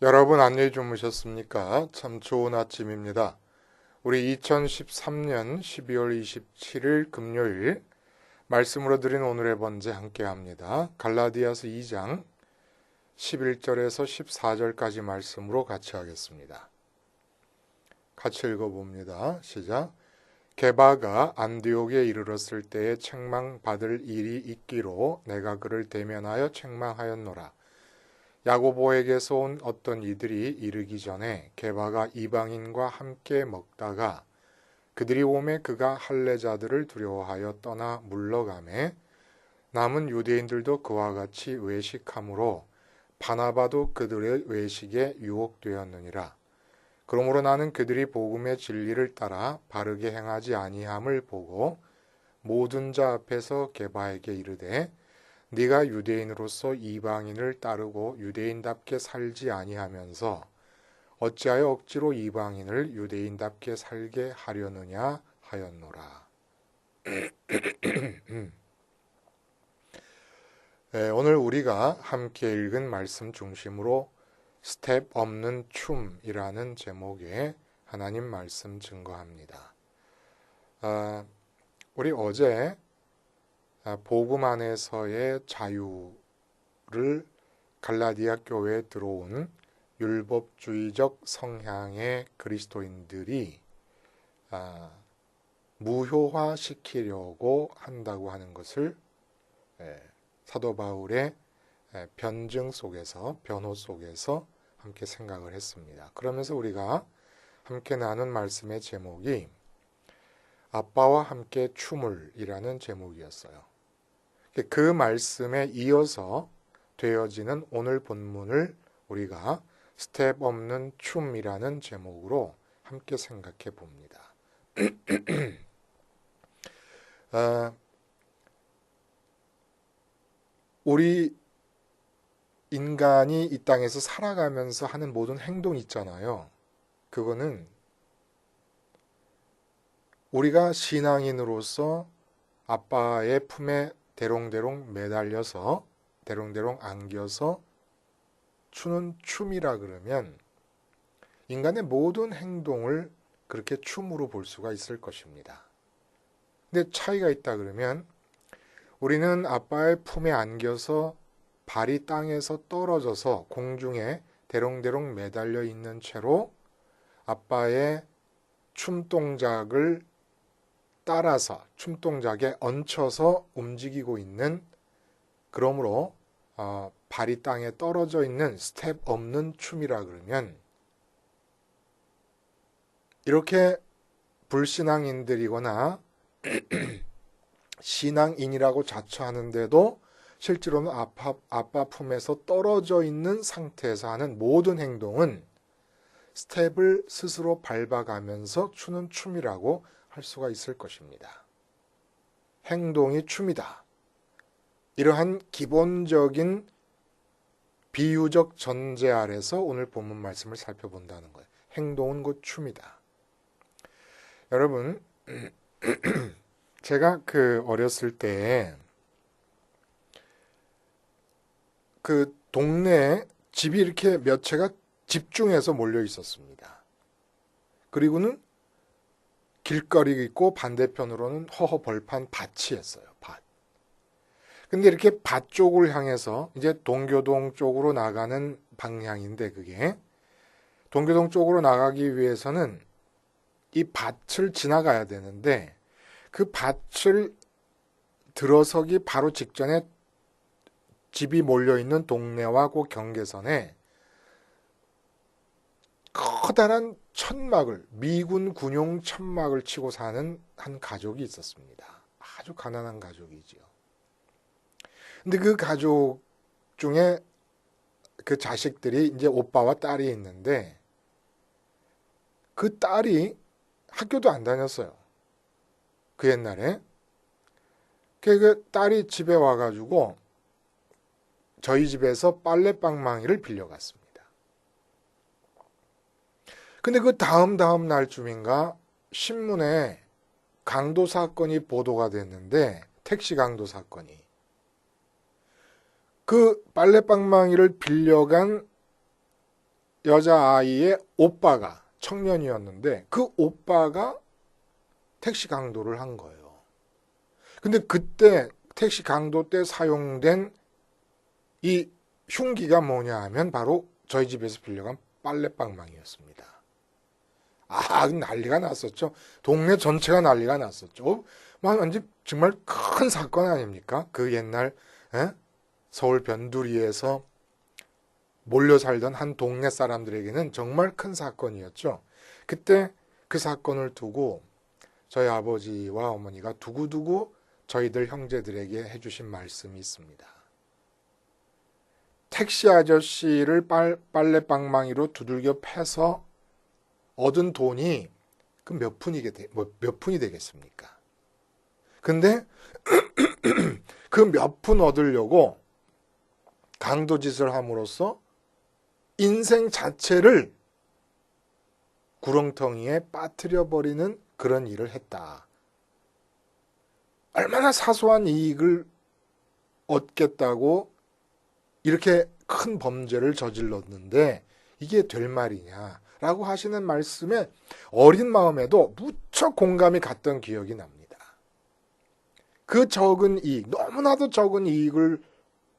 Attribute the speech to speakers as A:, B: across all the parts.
A: 여러분 안녕히 주무셨습니까? 참 좋은 아침입니다. 우리 2013년 12월 27일 금요일 말씀으로 드린 오늘의 번제 함께 합니다. 갈라디아서 2장 11절에서 14절까지 말씀으로 같이 하겠습니다. 같이 읽어봅니다. 시작. 게바가 안디옥에 이르렀을 때에 책망받을 일이 있기로 내가 그를 대면하여 책망하였노라. 야고보에게서 온 어떤 이들이 이르기 전에 게바가 이방인과 함께 먹다가 그들이 오매 그가 할례자들을 두려워하여 떠나 물러가매 남은 유대인들도 그와 같이 외식함으로 바나바도 그들의 외식에 유혹되었느니라. 그러므로 나는 그들이 복음의 진리를 따라 바르게 행하지 아니함을 보고 모든 자 앞에서 게바에게 이르되 네가 유대인으로서 이방인을 따르고 유대인답게 살지 아니하면서 어찌하여 억지로 이방인을 유대인답게 살게 하려느냐 하였노라. 오늘 우리가 함께 읽은 말씀 중심으로 스텝 없는 춤이라는 제목의 하나님 말씀 증거합니다. 우리 어제 복음 안에서의 자유를 갈라디아 교회에 들어온 율법주의적 성향의 그리스도인들이 무효화시키려고 한다고 하는 것을 사도 바울의 변증 속에서, 변호 속에서 함께 생각을 했습니다. 그러면서 우리가 함께 나눈 말씀의 제목이 아빠와 함께 춤을이라는 제목이었어요. 그 말씀에 이어서 되어지는 오늘 본문을 우리가 스텝 없는 춤이라는 제목으로 함께 생각해 봅니다. 우리 인간이 이 땅에서 살아가면서 하는 모든 행동이 있잖아요. 그거는 우리가 신앙인으로서 아빠의 품에 대롱대롱 매달려서 대롱대롱 안겨서 추는 춤이라 그러면 인간의 모든 행동을 그렇게 춤으로 볼 수가 있을 것입니다. 근데 차이가 있다 그러면 우리는 아빠의 품에 안겨서 발이 땅에서 떨어져서 공중에 대롱대롱 매달려 있는 채로 아빠의 춤 동작을 따라서 춤 동작에 얹혀서 움직이고 있는, 그러므로 발이 땅에 떨어져 있는 스텝 없는 춤이라 그러면 이렇게 불신앙인들이거나 신앙인이라고 자처하는데도 실제로는 아빠 품에서 떨어져 있는 상태에서 하는 모든 행동은 스텝을 스스로 밟아가면서 추는 춤이라고 할 수가 있을 것입니다. 행동이 춤이다. 이러한 기본적인 비유적 전제 아래서 오늘 본문 말씀을 살펴본다는 거예요. 행동은 곧 춤이다. 여러분, 제가 어렸을 때 그 동네에 집이 이렇게 몇 채가 집중해서 몰려 있었습니다. 그리고는 길거리 있고 반대편으로는 허허 벌판 밭이 있어요. 밭. 근데 이렇게 밭 쪽을 향해서 이제 동교동 쪽으로 나가는 방향인데, 그게 동교동 쪽으로 나가기 위해서는 이 밭을 지나가야 되는데 그 밭을 들어서기 바로 직전에 집이 몰려있는 동네와 그 경계선에 커다란 천막을, 미군 군용 천막을 치고 사는 한 가족이 있었습니다. 아주 가난한 가족이지요. 근데 그 가족 중에 그 자식들이 이제 오빠와 딸이 있는데 그 딸이 학교도 안 다녔어요. 그 옛날에. 그 딸이 집에 와가지고 저희 집에서 빨래방망이를 빌려갔습니다. 근데 그 다음 날쯤인가 신문에 강도 사건이 보도가 됐는데, 택시 강도 사건이. 그 빨래방망이를 빌려간 여자아이의 오빠가 청년이었는데 그 오빠가 택시 강도를 한 거예요. 근데 그때 택시 강도 때 사용된 이 흉기가 뭐냐 하면 바로 저희 집에서 빌려간 빨래방망이였습니다. 난리가 났었죠. 동네 전체가 난리가 났었죠. 완전 정말 큰 사건 아닙니까? 그 옛날 서울 변두리에서 몰려 살던 한 동네 사람들에게는 정말 큰 사건이었죠. 그때 그 사건을 두고 저희 아버지와 어머니가 두고두고 저희들 형제들에게 해주신 말씀이 있습니다. 택시 아저씨를 빨래방망이로 두들겨 패서 얻은 돈이 그 몇 푼이 되겠습니까? 근데 그 몇 푼 얻으려고 강도짓을 함으로써 인생 자체를 구렁텅이에 빠뜨려 버리는 그런 일을 했다. 얼마나 사소한 이익을 얻겠다고 이렇게 큰 범죄를 저질렀는데 이게 될 말이냐라고 하시는 말씀에 어린 마음에도 무척 공감이 갔던 기억이 납니다. 그 적은 이익, 너무나도 적은 이익을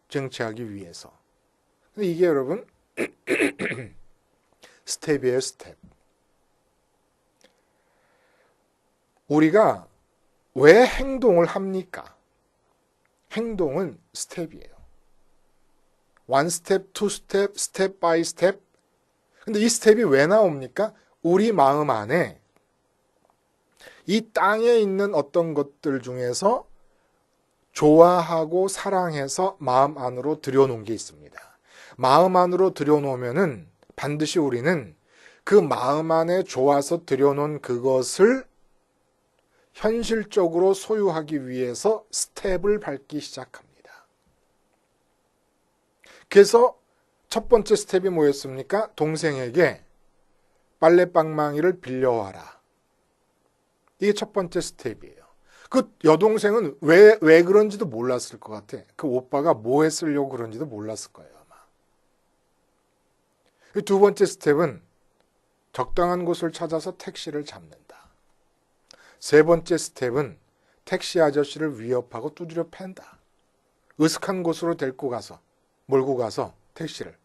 A: 쟁취하기 위해서. 근데 이게 여러분 스텝이에요, 스텝. 우리가 왜 행동을 합니까? 행동은 스텝이에요. 원 스텝, 투 스텝, 스텝 바이 스텝. 근데 이 스텝이 왜 나옵니까? 우리 마음 안에 이 땅에 있는 어떤 것들 중에서 좋아하고 사랑해서 마음 안으로 들여놓은 게 있습니다. 마음 안으로 들여놓으면은 반드시 우리는 그 마음 안에 좋아서 들여놓은 그것을 현실적으로 소유하기 위해서 스텝을 밟기 시작합니다. 그래서 첫 번째 스텝이 뭐였습니까? 동생에게 빨래방망이를 빌려와라. 이게 첫 번째 스텝이에요. 그 여동생은 왜 그런지도 몰랐을 것 같아. 그 오빠가 뭐 했으려고 그런지도 몰랐을 거예요, 아마. 두 번째 스텝은 적당한 곳을 찾아서 택시를 잡는다. 세 번째 스텝은 택시 아저씨를 위협하고 두드려 팬다. 으슥한 곳으로 몰고 가서 택시를.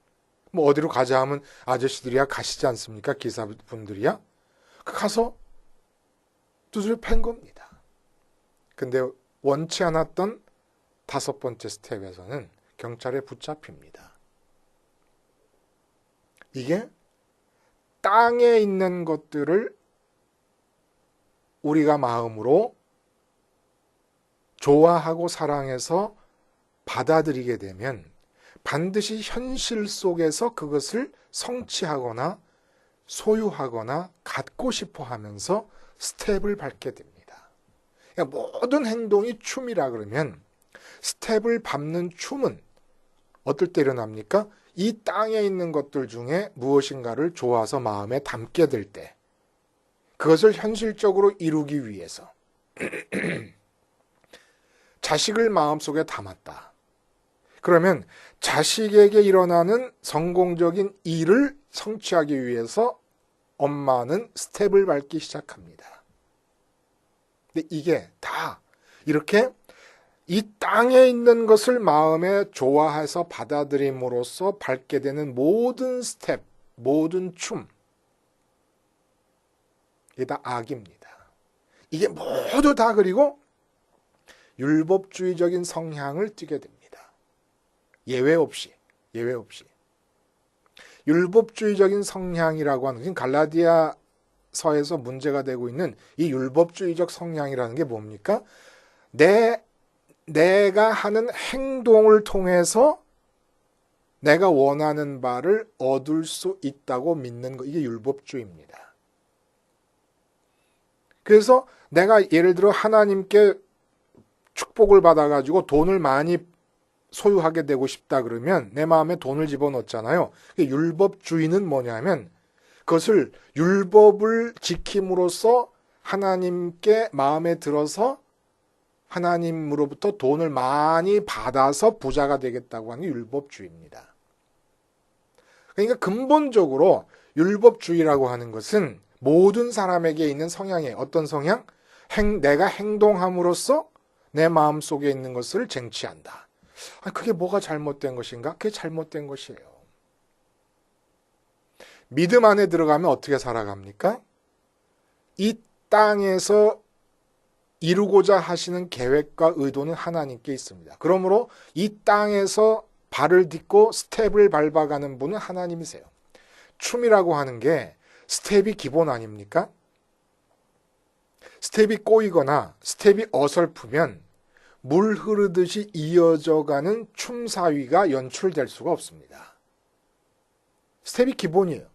A: 뭐 어디로 가자 하면 아저씨들이야 가시지 않습니까? 기사분들이야. 가서 두드려 팬 겁니다. 근데 원치 않았던 다섯 번째 스텝에서는 경찰에 붙잡힙니다. 이게 땅에 있는 것들을 우리가 마음으로 좋아하고 사랑해서 받아들이게 되면 반드시 현실 속에서 그것을 성취하거나 소유하거나 갖고 싶어 하면서 스텝을 밟게 됩니다. 그러니까 모든 행동이 춤이라 그러면 스텝을 밟는 춤은 어떨 때 일어납니까? 이 땅에 있는 것들 중에 무엇인가를 좋아서 마음에 담게 될 때, 그것을 현실적으로 이루기 위해서 자식을 마음속에 담았다. 그러면 자식에게 일어나는 성공적인 일을 성취하기 위해서 엄마는 스텝을 밟기 시작합니다. 근데 이게 다 이렇게 이 땅에 있는 것을 마음에 좋아해서 받아들임으로써 밟게 되는 모든 스텝, 모든 춤, 이게 다 악입니다. 이게 모두 다 그리고 율법주의적인 성향을 띠게 됩니다. 예외 없이. 율법주의적인 성향이라고 하는 것은 갈라디아서에서 문제가 되고 있는 이 율법주의적 성향이라는 게 뭡니까? 내가 하는 행동을 통해서 내가 원하는 바를 얻을 수 있다고 믿는 거, 이게 율법주의입니다. 그래서 내가 예를 들어 하나님께 축복을 받아가지고 돈을 많이 소유하게 되고 싶다 그러면 내 마음에 돈을 집어넣잖아요. 율법주의는 뭐냐면 그것을 율법을 지킴으로써 하나님께 마음에 들어서 하나님으로부터 돈을 많이 받아서 부자가 되겠다고 하는 게 율법주의입니다. 그러니까 근본적으로 율법주의라고 하는 것은 모든 사람에게 있는 성향이에요. 어떤 성향? 내가 행동함으로써 내 마음속에 있는 것을 쟁취한다. 그게 뭐가 잘못된 것인가? 그게 잘못된 것이에요. 믿음 안에 들어가면 어떻게 살아갑니까? 이 땅에서 이루고자 하시는 계획과 의도는 하나님께 있습니다. 그러므로 이 땅에서 발을 딛고 스텝을 밟아가는 분은 하나님이세요. 춤이라고 하는 게 스텝이 기본 아닙니까? 스텝이 꼬이거나 스텝이 어설프면 물 흐르듯이 이어져가는 춤사위가 연출될 수가 없습니다. 스텝이 기본이에요.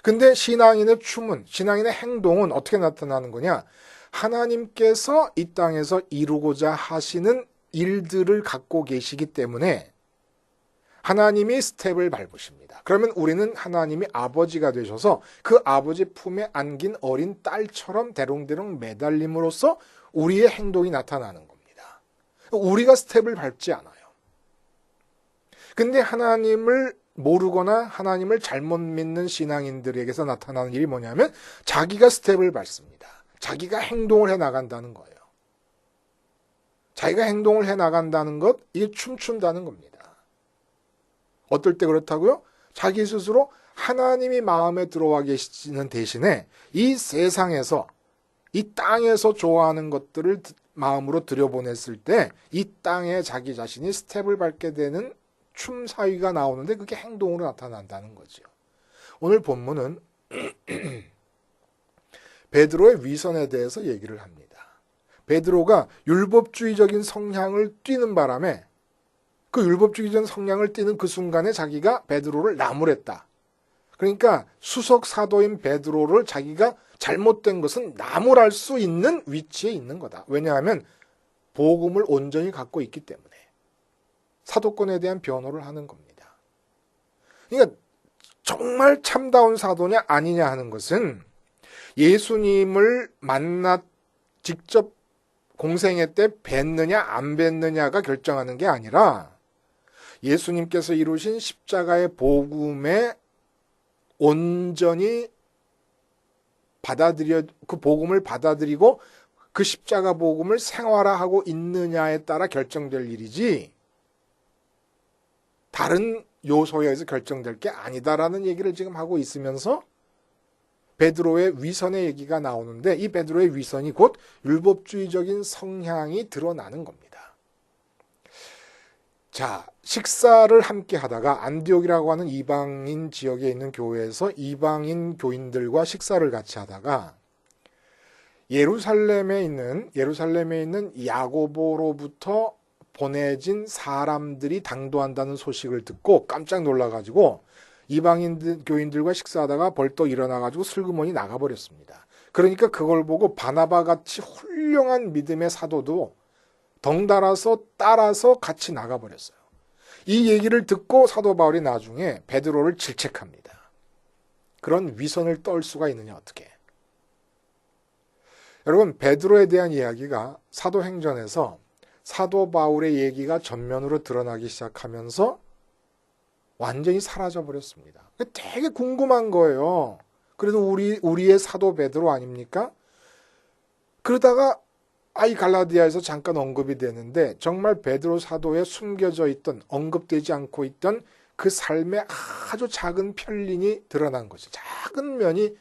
A: 근데 신앙인의 춤은, 신앙인의 행동은 어떻게 나타나는 거냐? 하나님께서 이 땅에서 이루고자 하시는 일들을 갖고 계시기 때문에 하나님이 스텝을 밟으십니다. 그러면 우리는 하나님이 아버지가 되셔서 그 아버지 품에 안긴 어린 딸처럼 대롱대롱 매달림으로써 우리의 행동이 나타나는 겁니다. 우리가 스텝을 밟지 않아요. 근데 하나님을 모르거나 하나님을 잘못 믿는 신앙인들에게서 나타나는 일이 뭐냐면 자기가 스텝을 밟습니다. 자기가 행동을 해 나간다는 거예요. 자기가 행동을 해 나간다는 것, 이게 춤춘다는 겁니다. 어떨 때 그렇다고요? 자기 스스로 하나님이 마음에 들어와 계시는 대신에 이 세상에서, 이 땅에서 좋아하는 것들을 마음으로 들여보냈을 때 이 땅에 자기 자신이 스텝을 밟게 되는 춤 사위가 나오는데 그게 행동으로 나타난다는 거죠. 오늘 본문은 베드로의 위선에 대해서 얘기를 합니다. 베드로가 율법주의적인 성향을 띠는 바람에 그 율법주의적인 성향을 띠는 그 순간에 자기가 베드로를 나무랬다. 그러니까 수석 사도인 베드로를 자기가 잘못된 것은 나무랄 수 있는 위치에 있는 거다. 왜냐하면 복음을 온전히 갖고 있기 때문에. 사도권에 대한 변호를 하는 겁니다. 그러니까 정말 참다운 사도냐 아니냐 하는 것은 예수님을 직접 공생애 때 뵀느냐 안 뵀느냐가 결정하는 게 아니라 예수님께서 이루신 십자가의 복음에 온전히 그 복음을 받아들이고 그 십자가 복음을 생활화하고 있느냐에 따라 결정될 일이지 다른 요소에 의해서 결정될 게 아니다라는 얘기를 지금 하고 있으면서 베드로의 위선의 얘기가 나오는데 이 베드로의 위선이 곧 율법주의적인 성향이 드러나는 겁니다. 자, 식사를 함께 하다가 안디옥이라고 하는 이방인 지역에 있는 교회에서 이방인 교인들과 식사를 같이 하다가 예루살렘에 있는 야고보로부터 보내진 사람들이 당도한다는 소식을 듣고 깜짝 놀라가지고 이방인 교인들과 식사하다가 벌떡 일어나가지고 슬그머니 나가버렸습니다. 그러니까 그걸 보고 바나바 같이 훌륭한 믿음의 사도도 덩달아서 따라서 같이 나가버렸어요. 이 얘기를 듣고 사도 바울이 나중에 베드로를 질책합니다. 그런 위선을 떨 수가 있느냐 어떻게. 여러분 베드로에 대한 이야기가 사도행전에서 사도 바울의 얘기가 전면으로 드러나기 시작하면서 완전히 사라져버렸습니다. 되게 궁금한 거예요. 그래도 우리의 사도 베드로 아닙니까? 그러다가 이 갈라디아에서 잠깐 언급이 되는데 정말 베드로 사도에 숨겨져 있던 언급되지 않고 있던 그 삶의 아주 작은 편린이 드러난 거죠. 작은 면이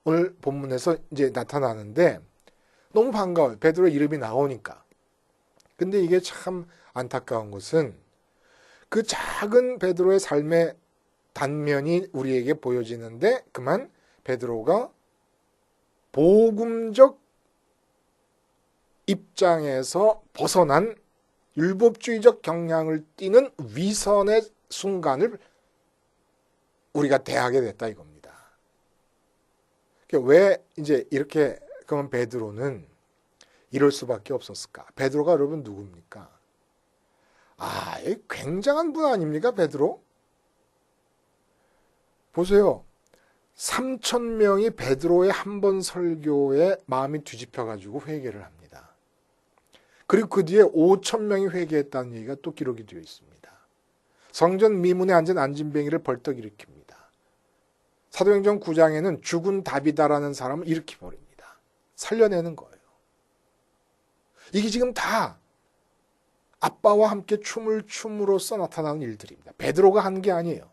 A: 오늘 본문에서 이제 나타나는데 너무 반가워요. 베드로의 이름이 나오니까. 근데 이게 참 안타까운 것은 그 작은 베드로의 삶의 단면이 우리에게 보여지는데 그만 베드로가 복음적 입장에서 벗어난 율법주의적 경향을 띠는 위선의 순간을 우리가 대하게 됐다 이겁니다. 왜 이제 이렇게 그러면 베드로는 이럴 수밖에 없었을까? 베드로가 여러분 누굽니까? 굉장한 분 아닙니까, 베드로? 보세요. 3,000명이 베드로의 한 번 설교에 마음이 뒤집혀가지고 회개를 합니다. 그리고 그 뒤에 5,000명이 회개했다는 얘기가 또 기록이 되어 있습니다. 성전 미문에 앉은 안진뱅이를 벌떡 일으킵니다. 사도행전 9장에는 죽은 다비다라는 사람을 일으켜버립니다. 살려내는 거예요. 이게 지금 다 아빠와 함께 춤을 춤으로써 나타나는 일들입니다. 베드로가 한 게 아니에요.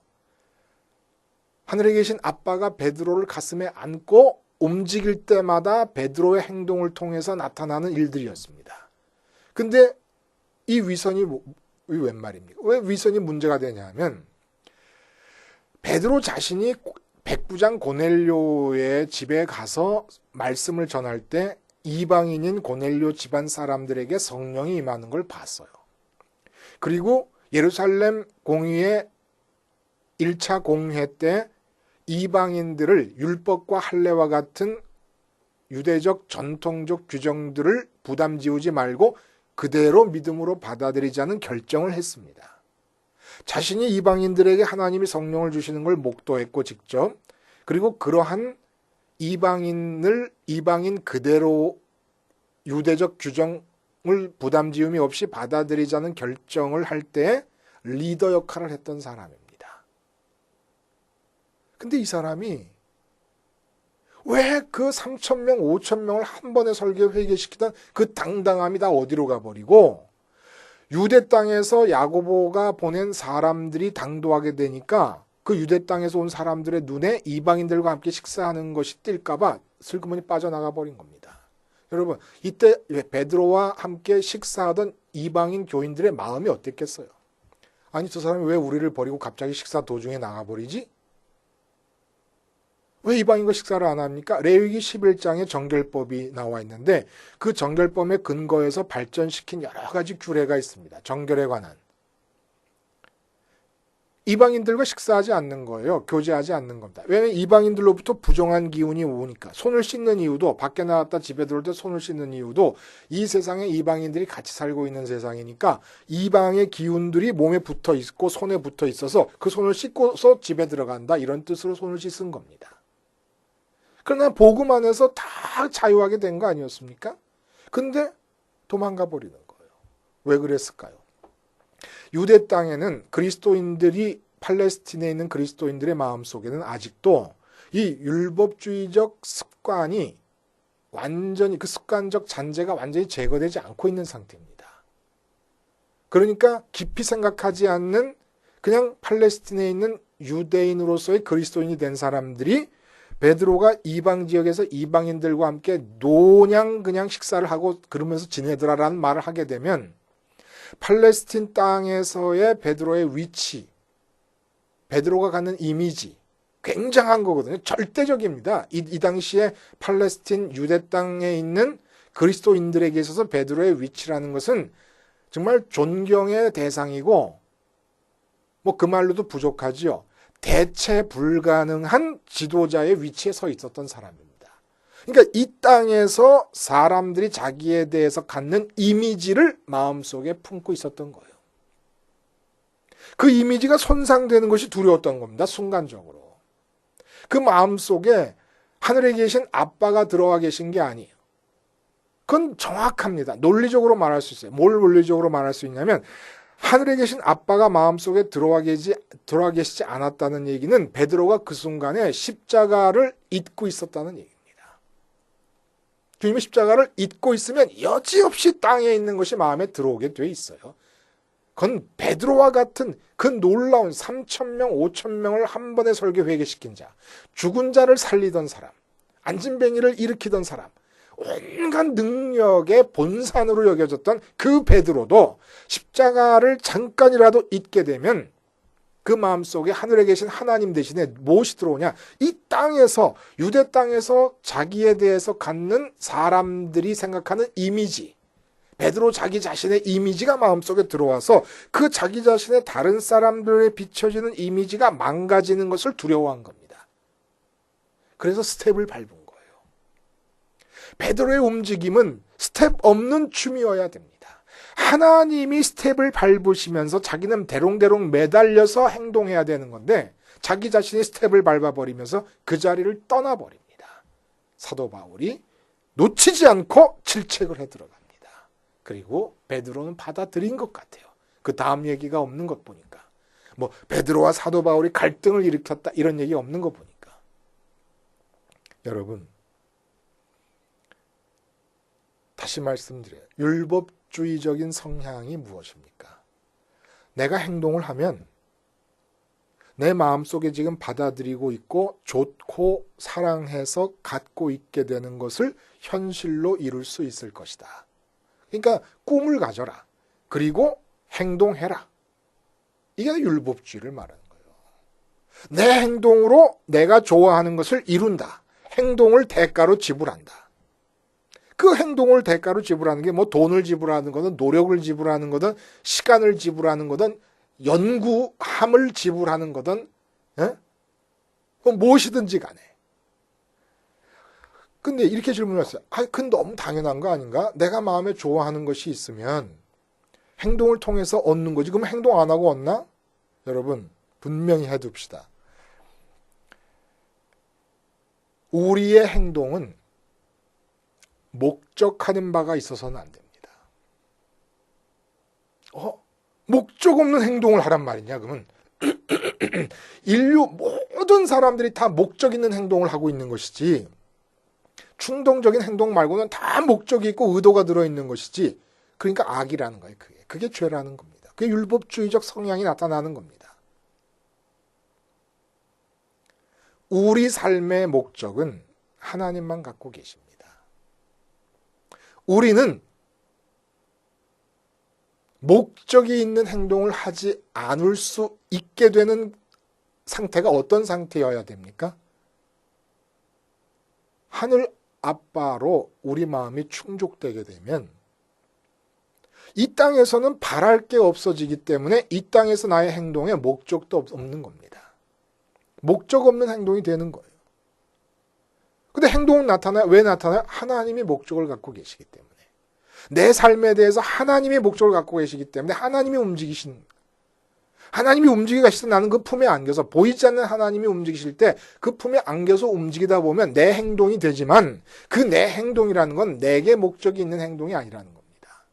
A: 하늘에 계신 아빠가 베드로를 가슴에 안고 움직일 때마다 베드로의 행동을 통해서 나타나는 일들이었습니다. 근데 이 위선이 웬 말입니까? 왜 위선이 문제가 되냐면 베드로 자신이 백부장 고넬료의 집에 가서 말씀을 전할 때 이방인인 고넬료 집안 사람들에게 성령이 임하는 걸 봤어요. 그리고 예루살렘 공의회 1차 공회 때 이방인들을 율법과 할례와 같은 유대적 전통적 규정들을 부담 지우지 말고 그대로 믿음으로 받아들이자는 결정을 했습니다. 자신이 이방인들에게 하나님이 성령을 주시는 걸 목도했고 직접, 그리고 그러한 이방인 그대로 유대적 규정을 부담 지음이 없이 받아들이자는 결정을 할 때 리더 역할을 했던 사람입니다. 근데 이 사람이 왜 그 3,000명, 5,000명을 한 번에 설교 회개시키던 그 당당함이 다 어디로 가버리고 유대 땅에서 야고보가 보낸 사람들이 당도하게 되니까 그 유대 땅에서 온 사람들의 눈에 이방인들과 함께 식사하는 것이 띌까봐 슬그머니 빠져나가 버린 겁니다. 여러분, 이때 베드로와 함께 식사하던 이방인 교인들의 마음이 어땠겠어요? 아니, 저 사람이 왜 우리를 버리고 갑자기 식사 도중에 나가버리지? 왜 이방인과 식사를 안 합니까? 레위기 11장에 정결법이 나와 있는데 그 정결법의 근거에서 발전시킨 여러 가지 규례가 있습니다. 정결에 관한. 이방인들과 식사하지 않는 거예요. 교제하지 않는 겁니다. 왜냐하면 이방인들로부터 부정한 기운이 오니까. 손을 씻는 이유도, 밖에 나갔다 집에 들어올 때 손을 씻는 이유도 이 세상에 이방인들이 같이 살고 있는 세상이니까 이방의 기운들이 몸에 붙어 있고 손에 붙어 있어서 그 손을 씻고서 집에 들어간다, 이런 뜻으로 손을 씻은 겁니다. 그러나 복음 안에서 다 자유하게 된 거 아니었습니까? 근데 도망가 버리는 거예요. 왜 그랬을까요? 유대 땅에는 그리스도인들이, 팔레스틴에 있는 그리스도인들의 마음속에는 아직도 이 율법주의적 습관이 완전히, 그 습관적 잔재가 완전히 제거되지 않고 있는 상태입니다. 그러니까 깊이 생각하지 않는 그냥 팔레스틴에 있는 유대인으로서의 그리스도인이 된 사람들이 베드로가 이방 지역에서 이방인들과 함께 노냥 그냥 식사를 하고 그러면서 지내더라라는 말을 하게 되면 팔레스틴 땅에서의 베드로의 위치, 베드로가 갖는 이미지 굉장한 거거든요. 절대적입니다. 이 당시에 팔레스틴 유대 땅에 있는 그리스도인들에게 있어서 베드로의 위치라는 것은 정말 존경의 대상이고 뭐 그 말로도 부족하지요. 대체 불가능한 지도자의 위치에 서 있었던 사람입니다. 그러니까 이 땅에서 사람들이 자기에 대해서 갖는 이미지를 마음속에 품고 있었던 거예요. 그 이미지가 손상되는 것이 두려웠던 겁니다. 순간적으로. 그 마음속에 하늘에 계신 아빠가 들어와 계신 게 아니에요. 그건 정확합니다. 논리적으로 말할 수 있어요. 뭘 논리적으로 말할 수 있냐면 하늘에 계신 아빠가 마음속에 들어와 계시지 않았다는 얘기는 베드로가 그 순간에 십자가를 잊고 있었다는 얘기입니다. 주님의 십자가를 잊고 있으면 여지없이 땅에 있는 것이 마음에 들어오게 돼 있어요. 그건 베드로와 같은 그 놀라운 3,000명, 5,000명을 한 번에 설교 회개시킨 자, 죽은 자를 살리던 사람, 안진뱅이를 일으키던 사람, 온갖 능력의 본산으로 여겨졌던 그 베드로도 십자가를 잠깐이라도 잊게 되면 그 마음속에 하늘에 계신 하나님 대신에 무엇이 들어오냐? 이 땅에서, 유대 땅에서 자기에 대해서 갖는 사람들이 생각하는 이미지, 베드로 자기 자신의 이미지가 마음속에 들어와서 그 자기 자신의 다른 사람들에 비춰지는 이미지가 망가지는 것을 두려워한 겁니다. 그래서 스텝을 밟은 거예요. 베드로의 움직임은 스텝 없는 춤이어야 됩니다. 하나님이 스텝을 밟으시면서 자기는 대롱대롱 매달려서 행동해야 되는 건데 자기 자신이 스텝을 밟아버리면서 그 자리를 떠나버립니다. 사도 바울이 놓치지 않고 질책을 해 들어갑니다. 그리고 베드로는 받아들인 것 같아요. 그 다음 얘기가 없는 것 보니까. 뭐 베드로와 사도 바울이 갈등을 일으켰다 이런 얘기 없는 거 보니까. 여러분, 다시 말씀드려요. 율법주의적인 성향이 무엇입니까? 내가 행동을 하면 내 마음속에 지금 받아들이고 있고 좋고 사랑해서 갖고 있게 되는 것을 현실로 이룰 수 있을 것이다. 그러니까 꿈을 가져라. 그리고 행동해라. 이게 율법주의를 말하는 거예요. 내 행동으로 내가 좋아하는 것을 이룬다. 행동을 대가로 지불한다. 그 행동을 대가로 지불하는 게 뭐 돈을 지불하는 거든 노력을 지불하는 거든 시간을 지불하는 거든 연구함을 지불하는 거든 무엇이든지 간에. 근데 이렇게 질문했어요. 그건 너무 당연한 거 아닌가? 내가 마음에 좋아하는 것이 있으면 행동을 통해서 얻는 거지. 그럼 행동 안 하고 얻나? 여러분, 분명히 해둡시다. 우리의 행동은 목적하는 바가 있어서는 안 됩니다. 목적 없는 행동을 하란 말이냐, 그러면? 인류 모든 사람들이 다 목적 있는 행동을 하고 있는 것이지, 충동적인 행동 말고는 다 목적이 있고 의도가 들어있는 것이지, 그러니까 악이라는 거예요. 그게 죄라는 겁니다. 그게 율법주의적 성향이 나타나는 겁니다. 우리 삶의 목적은 하나님만 갖고 계십니다. 우리는 목적이 있는 행동을 하지 않을 수 있게 되는 상태가 어떤 상태여야 됩니까? 하늘 아빠로 우리 마음이 충족되게 되면 이 땅에서는 바랄 게 없어지기 때문에 이 땅에서 나의 행동에 목적도 없는 겁니다. 목적 없는 행동이 되는 거예요. 근데 행동은 나타나요? 왜 나타나요? 하나님이 목적을 갖고 계시기 때문에. 내 삶에 대해서 하나님이 목적을 갖고 계시기 때문에 하나님이 움직이신, 하나님이 움직이게 하실 때 나는 그 품에 안겨서, 보이지 않는 하나님이 움직이실 때 그 품에 안겨서 움직이다 보면 내 행동이 되지만 그 내 행동이라는 건 내게 목적이 있는 행동이 아니라는 겁니다.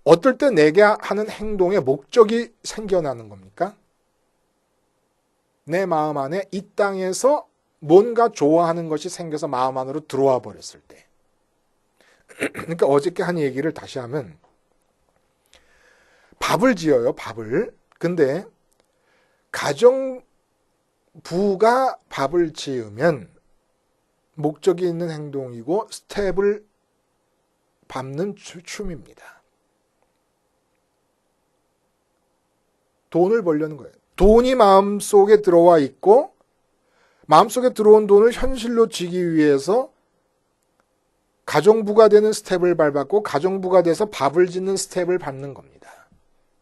A: 어떨 때 내게 하는 행동에 목적이 생겨나는 겁니까? 내 마음 안에 이 땅에서 뭔가 좋아하는 것이 생겨서 마음 안으로 들어와 버렸을 때. 그러니까 어저께 한 얘기를 다시 하면, 밥을 지어요, 밥을. 근데 가정부가 밥을 지으면 목적이 있는 행동이고 스텝을 밟는 춤입니다. 돈을 벌려는 거예요. 돈이 마음속에 들어와 있고 마음속에 들어온 돈을 현실로 지기 위해서 가정부가 되는 스텝을 밟았고 가정부가 돼서 밥을 짓는 스텝을 밟는 겁니다.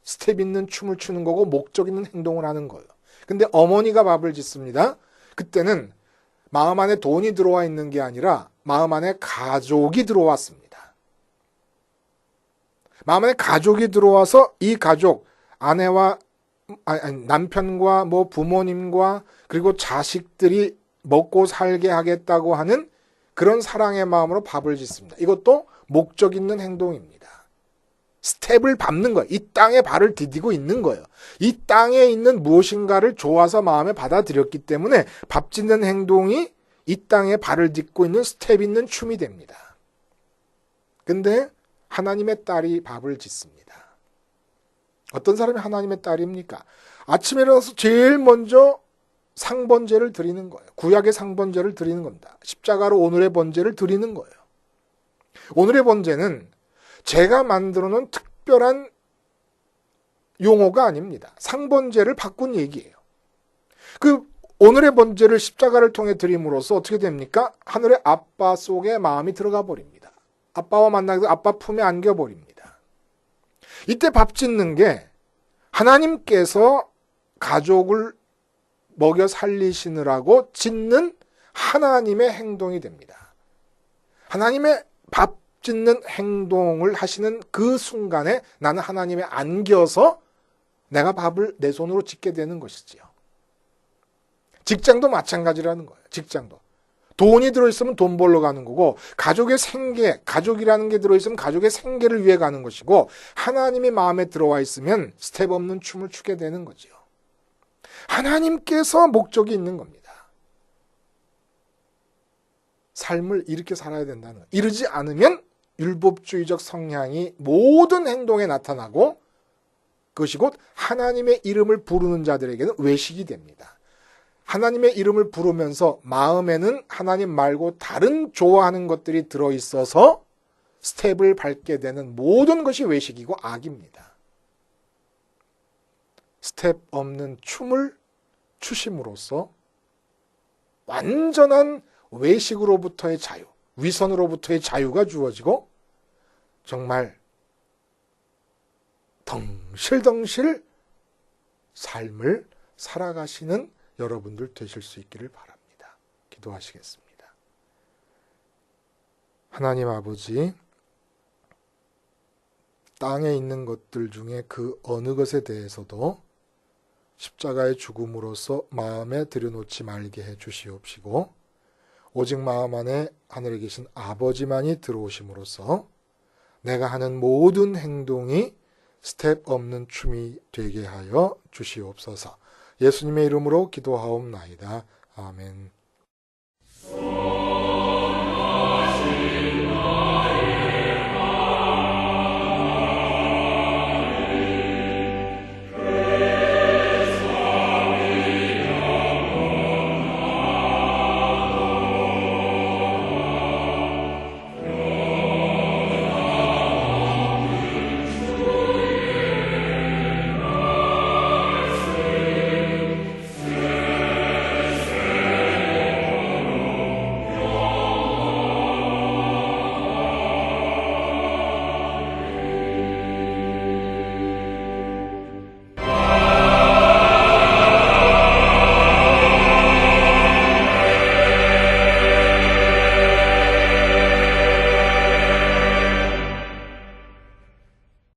A: 스텝 있는 춤을 추는 거고 목적 있는 행동을 하는 거예요. 근데 어머니가 밥을 짓습니다. 그때는 마음 안에 돈이 들어와 있는 게 아니라 마음 안에 가족이 들어왔습니다. 마음 안에 가족이 들어와서 이 가족, 아내와 남편과 부모님과 그리고 자식들이 먹고 살게 하겠다고 하는 그런 사랑의 마음으로 밥을 짓습니다. 이것도 목적 있는 행동입니다. 스텝을 밟는 거예요. 이 땅에 발을 디디고 있는 거예요. 이 땅에 있는 무엇인가를 좋아서 마음에 받아들였기 때문에 밥 짓는 행동이 이 땅에 발을 딛고 있는 스텝 있는 춤이 됩니다. 근데 하나님의 딸이 밥을 짓습니다. 어떤 사람이 하나님의 딸입니까? 아침에 일어나서 제일 먼저 상번제를 드리는 거예요. 구약의 상번제를 드리는 겁니다. 십자가로 오늘의 번제를 드리는 거예요. 오늘의 번제는 제가 만들어 놓은 특별한 용어가 아닙니다. 상번제를 바꾼 얘기예요. 오늘의 번제를 십자가를 통해 드림으로써 어떻게 됩니까? 하늘의 아빠 속에 마음이 들어가 버립니다. 아빠와 만나게 되고 아빠 품에 안겨 버립니다. 이때 밥 짓는 게 하나님께서 가족을 먹여 살리시느라고 짓는 하나님의 행동이 됩니다. 하나님의 밥 짓는 행동을 하시는 그 순간에 나는 하나님에 안겨서 내가 밥을 내 손으로 짓게 되는 것이지요. 직장도 마찬가지라는 거예요. 직장도. 돈이 들어있으면 돈 벌러 가는 거고 가족의 생계, 가족이라는 게 들어있으면 가족의 생계를 위해 가는 것이고 하나님이 마음에 들어와 있으면 스텝 없는 춤을 추게 되는 거지요. 하나님께서 목적이 있는 겁니다. 삶을 이렇게 살아야 된다는 거예요. 이러지 않으면 율법주의적 성향이 모든 행동에 나타나고 그것이 곧 하나님의 이름을 부르는 자들에게는 외식이 됩니다. 하나님의 이름을 부르면서 마음에는 하나님 말고 다른 좋아하는 것들이 들어있어서 스텝을 밟게 되는 모든 것이 외식이고 악입니다. 스텝 없는 춤을 추심으로써 완전한 외식으로부터의 자유, 위선으로부터의 자유가 주어지고 정말 덩실덩실 삶을 살아가시는 여러분들 되실 수 있기를 바랍니다. 기도하시겠습니다. 하나님 아버지, 땅에 있는 것들 중에 그 어느 것에 대해서도 십자가의 죽음으로써 마음에 들여놓지 말게 해 주시옵시고 오직 마음 안에 하늘에 계신 아버지만이 들어오심으로써 내가 하는 모든 행동이 스텝 없는 춤이 되게 하여 주시옵소서. 예수님의 이름으로 기도하옵나이다. 아멘.